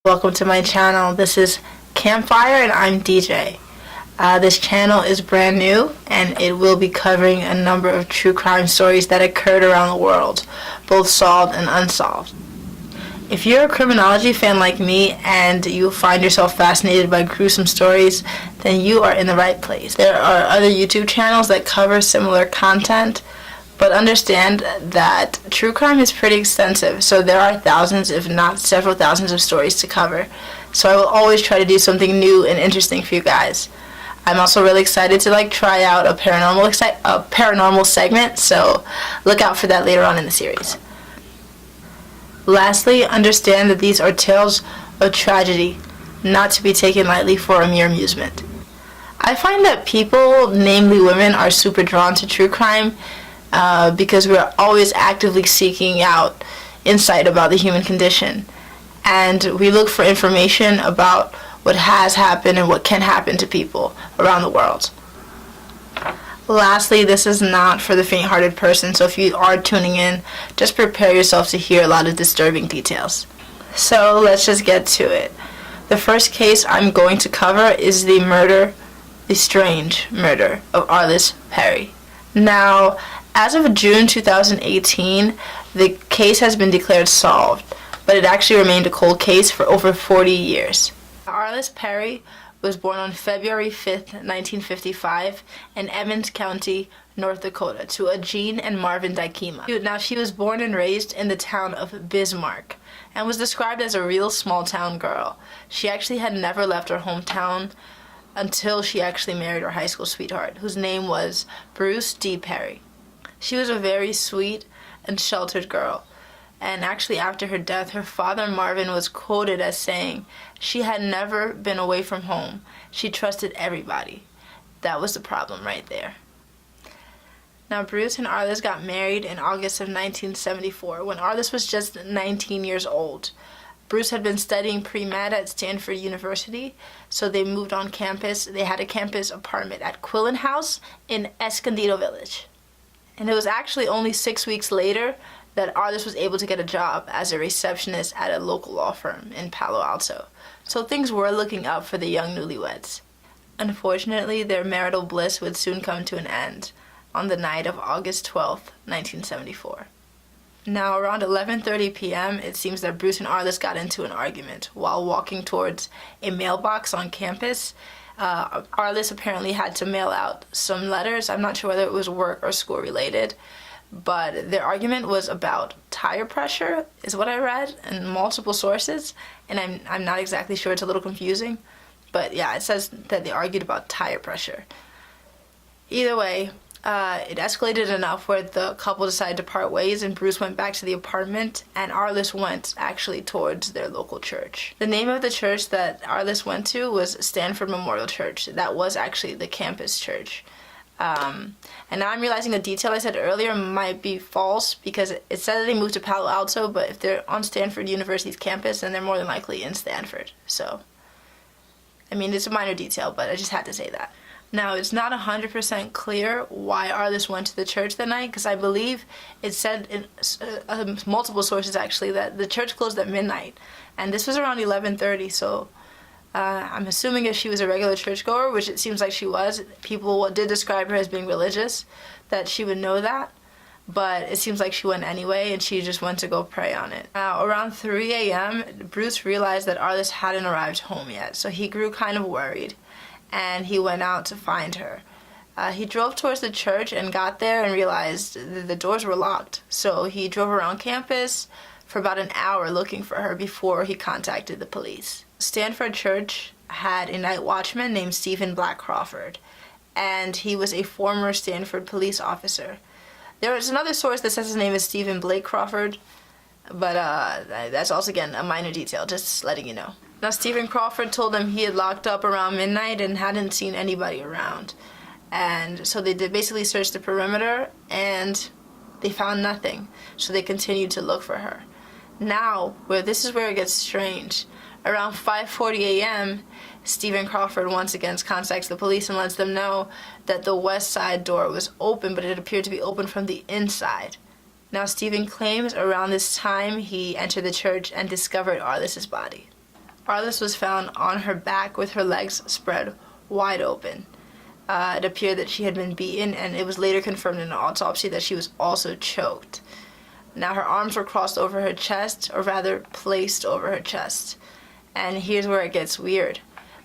Welcome to my channel. This is Campfire and I'm DJ. This channel is brand new and it will be covering a number of true crime stories that occurred around the world, both solved and unsolved. If you're a criminology fan like me and you find yourself fascinated by gruesome stories, then you are in the right place. There are other YouTube channels that cover similar content, but understand that true crime is pretty extensive, so there are thousands, if not several thousands of stories to cover. So I will always try to do something new and interesting for you guys. I'm also really excited to try out a paranormal segment, so look out for that later on in the series. Lastly, understand that these are tales of tragedy, not to be taken lightly for a mere amusement. I find that people, namely women, are super drawn to true crime because we're always actively seeking out insight about the human condition, and we look for information about what has happened and what can happen to people around the world. Lastly, this is not for the faint-hearted person, so if you are tuning in, just prepare yourself to hear a lot of disturbing details. So let's just get to it. The first case I'm going to cover is the strange murder of Arlis Perry. Now, as of June 2018, the case has been declared solved, but it actually remained a cold case for over 40 years. Arlis Perry was born on February 5th, 1955 in Emmons County, North Dakota, to a Jean and Marvin Dykema. Now, she was born and raised in the town of Bismarck and was described as a real small-town girl. She actually had never left her hometown until she actually married her high school sweetheart, whose name was Bruce D. Perry. She was a very sweet and sheltered girl, and actually after her death, her father Marvin was quoted as saying, "She had never been away from home. She trusted everybody." That was the problem right there. Now, Bruce and Arlis got married in August of 1974 when Arlis was just 19 years old. Bruce had been studying pre-med at Stanford University, so they moved on campus. They had a campus apartment at Quillen House in Escondido Village. And it was actually only 6 weeks later that Arlis was able to get a job as a receptionist at a local law firm in Palo Alto. So things were looking up for the young newlyweds. Unfortunately, their marital bliss would soon come to an end on the night of August 12th, 1974. Now, around 11:30 p.m., it seems that Bruce and Arlis got into an argument while walking towards a mailbox on campus. Arlis apparently had to mail out some letters. I'm not sure whether it was work or school related, but their argument was about tire pressure, is what I read in multiple sources, and I'm not exactly sure. It's a little confusing, but yeah, it says that they argued about tire pressure. Either way, it escalated enough where the couple decided to part ways, and Bruce went back to the apartment and Arlis went actually towards their local church. The name of the church that Arlis went to was Stanford Memorial Church. That was actually the campus church. And now I'm realizing the detail I said earlier might be false because it said that they moved to Palo Alto, but if they're on Stanford University's campus, then they're more than likely in Stanford. So, I mean, it's a minor detail, but I just had to say that. Now, it's not 100% clear why Arlis went to the church that night, because I believe it said in multiple sources actually that the church closed at midnight, and this was around 11:30, so I'm assuming if she was a regular churchgoer, which it seems like she was, people did describe her as being religious, that she would know that, but it seems like she went anyway, and she just went to go pray on it. Now, around 3 a.m., Bruce realized that Arlis hadn't arrived home yet, so he grew kind of worried, and he went out to find her. He drove towards the church and got there and realized the doors were locked, so he drove around campus for about an hour looking for her before he contacted the police. Stanford Church had a night watchman named Stephen Black Crawford, and he was a former Stanford police officer. There is another source that says his name is Stephen Blake Crawford, but that's also, again, a minor detail, just letting you know. Now, Stephen Crawford told them he had locked up around midnight and hadn't seen anybody around. And so they did basically search the perimeter, and they found nothing. So they continued to look for her. Now, this is where it gets strange. Around 5:40 a.m., Stephen Crawford once again contacts the police and lets them know that the west side door was open, but it appeared to be open from the inside. Now, Stephen claims around this time he entered the church and discovered Arlis's body. Arlis was found on her back with her legs spread wide open. It appeared that she had been beaten, and it was later confirmed in an autopsy that she was also choked. Now her arms were crossed over her chest, or rather placed over her chest. And here's where it gets weird.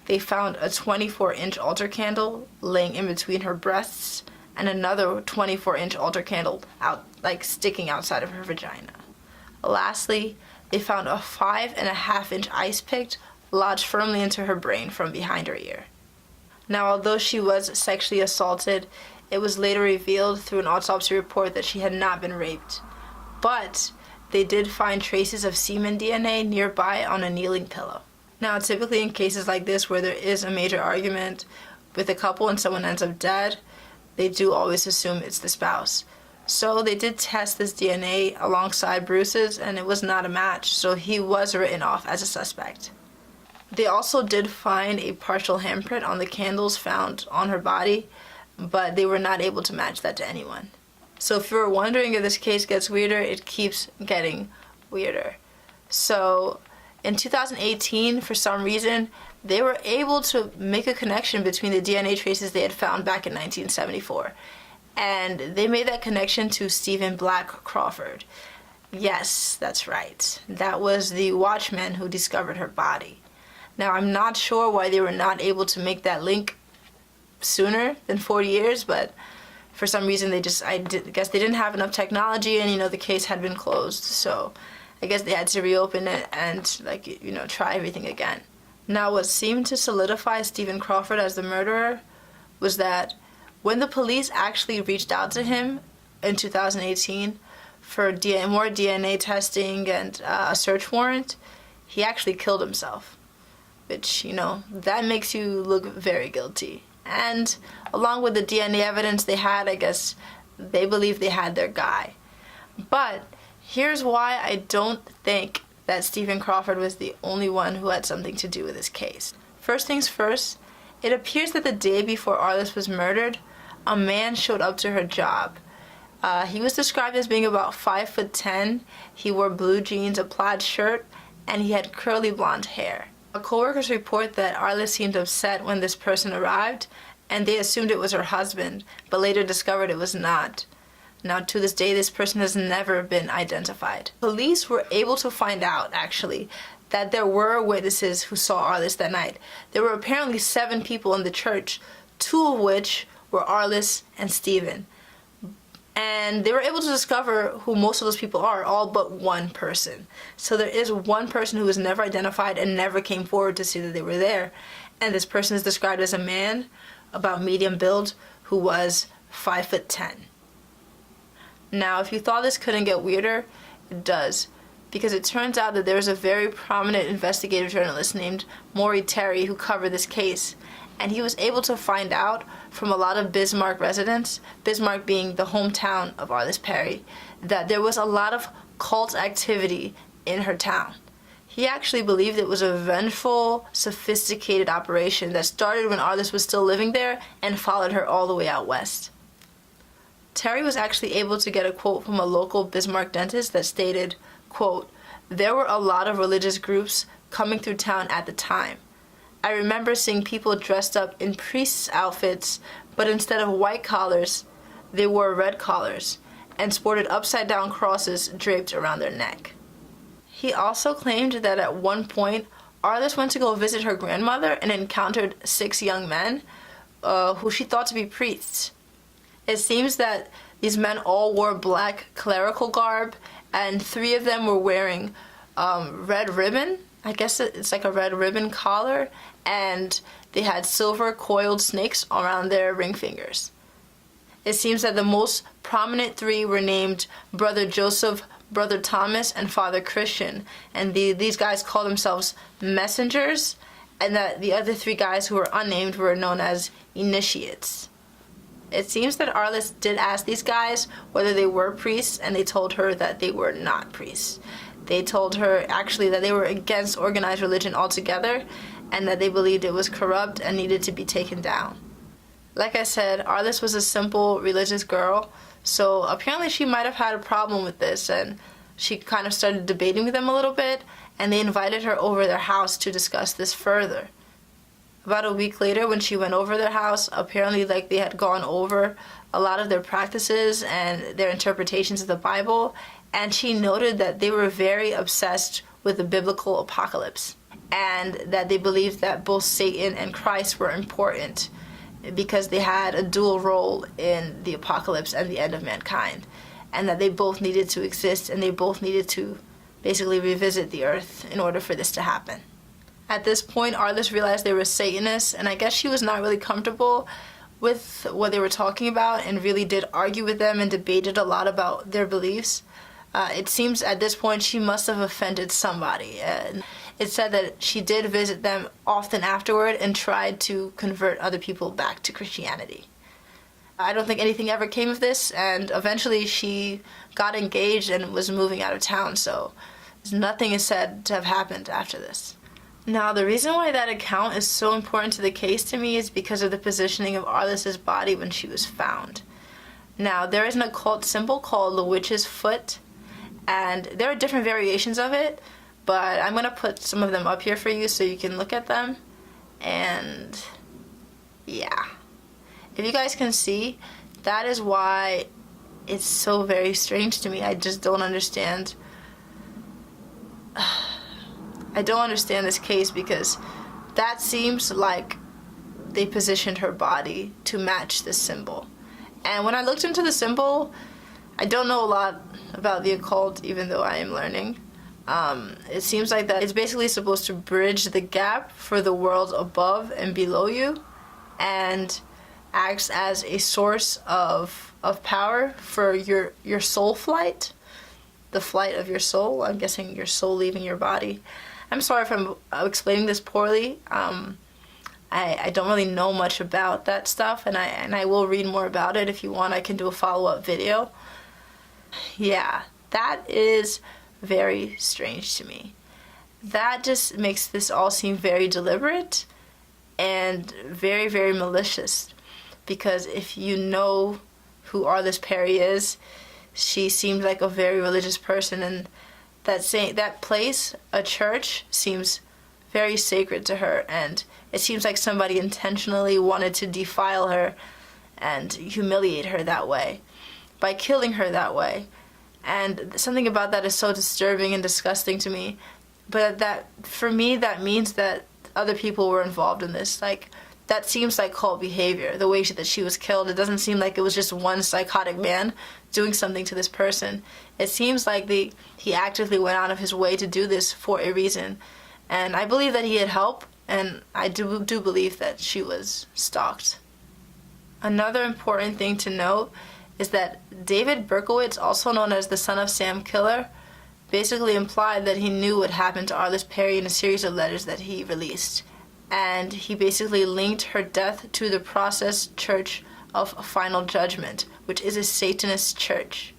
They found a 24-inch altar candle laying in between her breasts, and another 24-inch altar candle sticking outside of her vagina. Lastly, they found a 5.5-inch ice pick lodged firmly into her brain from behind her ear. Now, although she was sexually assaulted, it was later revealed through an autopsy report that she had not been raped. But they did find traces of semen DNA nearby on a kneeling pillow. Now, typically in cases like this where there is a major argument with a couple and someone ends up dead, they do always assume it's the spouse. So they did test this DNA alongside Bruce's, and it was not a match, so he was written off as a suspect. They also did find a partial handprint on the candles found on her body, but they were not able to match that to anyone. So if you were wondering if this case gets weirder, it keeps getting weirder. So in 2018, for some reason, they were able to make a connection between the DNA traces they had found back in 1974. And they made that connection to Stephen Black Crawford. Yes, that's right. That was the watchman who discovered her body. Now, I'm not sure why they were not able to make that link sooner than 40 years, but for some reason I guess they didn't have enough technology, and the case had been closed, so I guess they had to reopen it and try everything again. Now, what seemed to solidify Stephen Crawford as the murderer was that when the police actually reached out to him in 2018 for more DNA testing and a search warrant, he actually killed himself, which, that makes you look very guilty. And along with the DNA evidence they had, I guess they believed they had their guy. But here's why I don't think that Stephen Crawford was the only one who had something to do with this case. First things first, it appears that the day before Arlis was murdered, a man showed up to her job. He was described as being about 5'10". He wore blue jeans, a plaid shirt, and he had curly blonde hair. Coworkers report that Arlis seemed upset when this person arrived, and they assumed it was her husband, but later discovered it was not. Now, to this day, this person has never been identified. Police were able to find out, actually, that there were witnesses who saw Arlis that night. There were apparently 7 people in the church, 2 of which were Arlis and Stephen. And they were able to discover who most of those people are, all but one person. So there is one person who was never identified and never came forward to say that they were there. And this person is described as a man, about medium build, who was 5'10". Now, if you thought this couldn't get weirder, it does. Because it turns out that there was a very prominent investigative journalist named Maury Terry who covered this case. And he was able to find out from a lot of Bismarck residents, Bismarck being the hometown of Arlis Perry, that there was a lot of cult activity in her town. He actually believed it was a vengeful, sophisticated operation that started when Arlis was still living there and followed her all the way out west. Terry was actually able to get a quote from a local Bismarck dentist that stated, quote, "There were a lot of religious groups coming through town at the time. I remember seeing people dressed up in priests' outfits, but instead of white collars, they wore red collars and sported upside-down crosses draped around their neck." He also claimed that at one point, Arlis went to go visit her grandmother and encountered 6 young men who she thought to be priests. It seems that these men all wore black clerical garb, and 3 of them were wearing red ribbon. I guess it's like a red ribbon collar, and they had silver coiled snakes around their ring fingers. It seems that the most prominent 3 were named Brother Joseph, Brother Thomas, and Father Christian, and these guys call themselves messengers, and that the other 3 guys who were unnamed were known as initiates. It seems that Arlis did ask these guys whether they were priests, and they told her that they were not priests. They told her actually that they were against organized religion altogether, and that they believed it was corrupt and needed to be taken down. Like I said, Arlis was a simple religious girl, so apparently she might have had a problem with this, and she kind of started debating with them a little bit, and they invited her over their house to discuss this further. About a week later, when she went over their house, apparently like they had gone over a lot of their practices and their interpretations of the Bible, and she noted that they were very obsessed with the biblical apocalypse, and that they believed that both Satan and Christ were important because they had a dual role in the apocalypse and the end of mankind, and that they both needed to exist and they both needed to basically revisit the earth in order for this to happen. At this point, Arlis realized they were Satanists, and I guess she was not really comfortable with what they were talking about and really did argue with them and debated a lot about their beliefs. It seems at this point she must have offended somebody. And it said that she did visit them often afterward and tried to convert other people back to Christianity. I don't think anything ever came of this, and eventually she got engaged and was moving out of town, so nothing is said to have happened after this. Now, the reason why that account is so important to the case to me is because of the positioning of Arlis's body when she was found. Now, there is an occult symbol called the witch's foot, and there are different variations of it, but I'm going to put some of them up here for you so you can look at them. And yeah, if you guys can see, that is why it's so very strange to me. I just don't understand. I don't understand this case, because that seems like they positioned her body to match this symbol. And when I looked into the symbol, I don't know a lot about the occult, even though I am learning. It seems like that it's basically supposed to bridge the gap for the worlds above and below you, and acts as a source of power for your soul flight, the flight of your soul. I'm guessing your soul leaving your body. I'm sorry if I'm explaining this poorly. I don't really know much about that stuff, and I will read more about it. If you want, I can do a follow-up video. Yeah, that is very strange to me. That just makes this all seem very deliberate and very, very malicious. Because if you know who Arlis Perry is, she seems like a very religious person, and that place, a church, seems very sacred to her, and it seems like somebody intentionally wanted to defile her and humiliate her that way by killing her that way. And something about that is so disturbing and disgusting to me. But that, for me, that means that other people were involved in this. Like, that seems like cult behavior, the way that she was killed. It doesn't seem like it was just one psychotic man doing something to this person. It seems like he actively went out of his way to do this for a reason. And I believe that he had help, and I do believe that she was stalked. Another important thing to note is that David Berkowitz, also known as the Son of Sam Killer, basically implied that he knew what happened to Arlis Perry in a series of letters that he released. And he basically linked her death to the Process Church of Final Judgment, which is a Satanist church.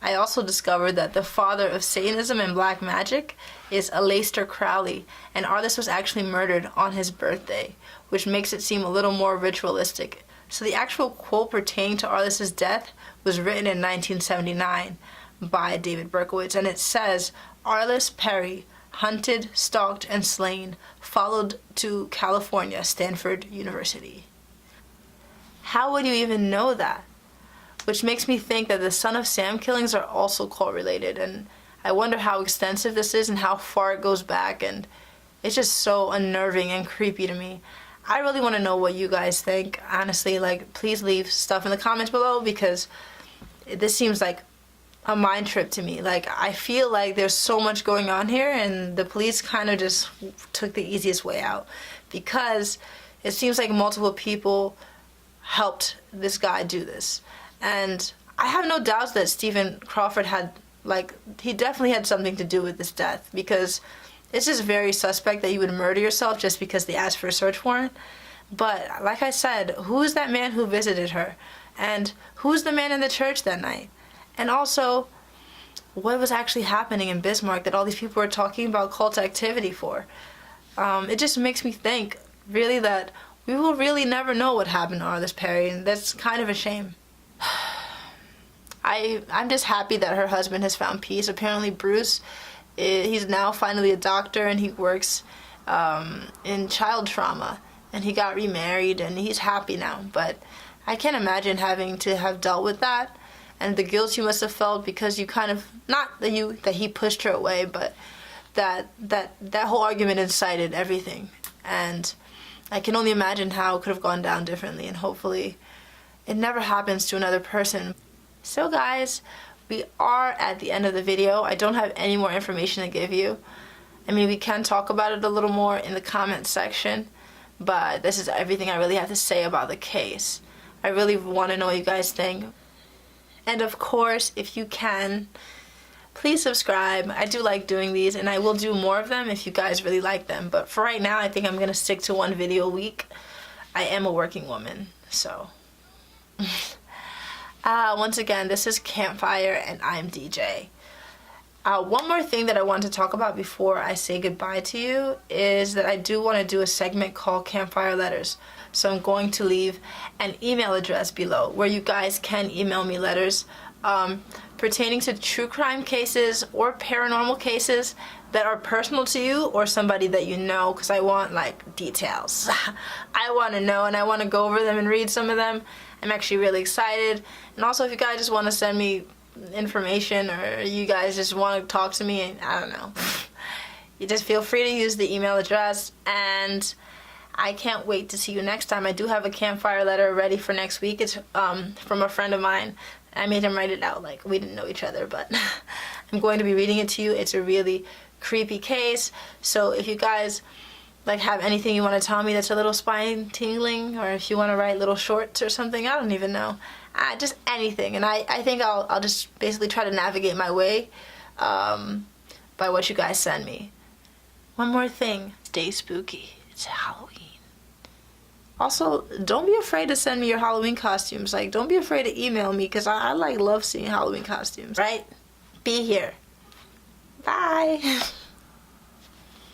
I also discovered that the father of Satanism and black magic is Aleister Crowley, and Arlis was actually murdered on his birthday, which makes it seem a little more ritualistic. So the actual quote pertaining to Arlis's death was written in 1979 by David Berkowitz, and it says, "Arlis Perry, hunted, stalked, and slain, followed to California, Stanford University." How would you even know that? Which makes me think that the Son of Sam killings are also cult related, and I wonder how extensive this is and how far it goes back, and it's just so unnerving and creepy to me. I really want to know what you guys think. Honestly, like, please leave stuff in the comments below, because this seems like a mind trip to me. Like, I feel like there's so much going on here, and the police kind of just took the easiest way out, because it seems like multiple people helped this guy do this. And I have no doubts that Stephen Crawford had, like, he definitely had something to do with this death, because it's just very suspect that you would murder yourself just because they asked for a search warrant. But like I said, who's that man who visited her? And who's the man in the church that night? And also, what was actually happening in Bismarck that all these people were talking about cult activity for? It just makes me think, really, that we will really never know what happened to Arlis Perry, and that's kind of a shame. I'm just happy that her husband has found peace. Apparently Bruce he's now finally a doctor, and he works in child trauma, and he got remarried, and he's happy now. But I can't imagine having to have dealt with that, and the guilt you must have felt because you kind of, not that he pushed her away, but that whole argument incited everything. And I can only imagine how it could have gone down differently, and hopefully it never happens to another person. So guys, we are at the end of the video. I don't have any more information to give you. I mean, we can talk about it a little more in the comment section, but this is everything I really have to say about the case. I really want to know what you guys think. And of course, if you can, please subscribe. I do like doing these, and I will do more of them if you guys really like them. But for right now, I think I'm going to stick to one video a week. I am a working woman, so. Once again, this is Campfire, and I'm DJ. One more thing that I want to talk about before I say goodbye to you is that I do want to do a segment called Campfire Letters. So I'm going to leave an email address below where you guys can email me letters pertaining to true crime cases or paranormal cases that are personal to you or somebody that you know, because I want like details. I want to know, and I want to go over them and read some of them. I'm actually really excited. And also, if you guys just want to send me information, or you guys just want to talk to me, and I don't know, you just feel free to use the email address. And I can't wait to see you next time. I do have a campfire letter ready for next week. It's from a friend of mine. I made him write it out like we didn't know each other, but I'm going to be reading it to you. It's a really creepy case, so if you guys like have anything you want to tell me that's a little spine tingling, or if you want to write little shorts or something, I don't even know, just anything. And I think I'll just basically try to navigate my way by what you guys send me. One more thing, stay spooky. It's Halloween. Also, don't be afraid to send me your Halloween costumes. Like, don't be afraid to email me, because I like love seeing Halloween costumes, right? Be here. Bye.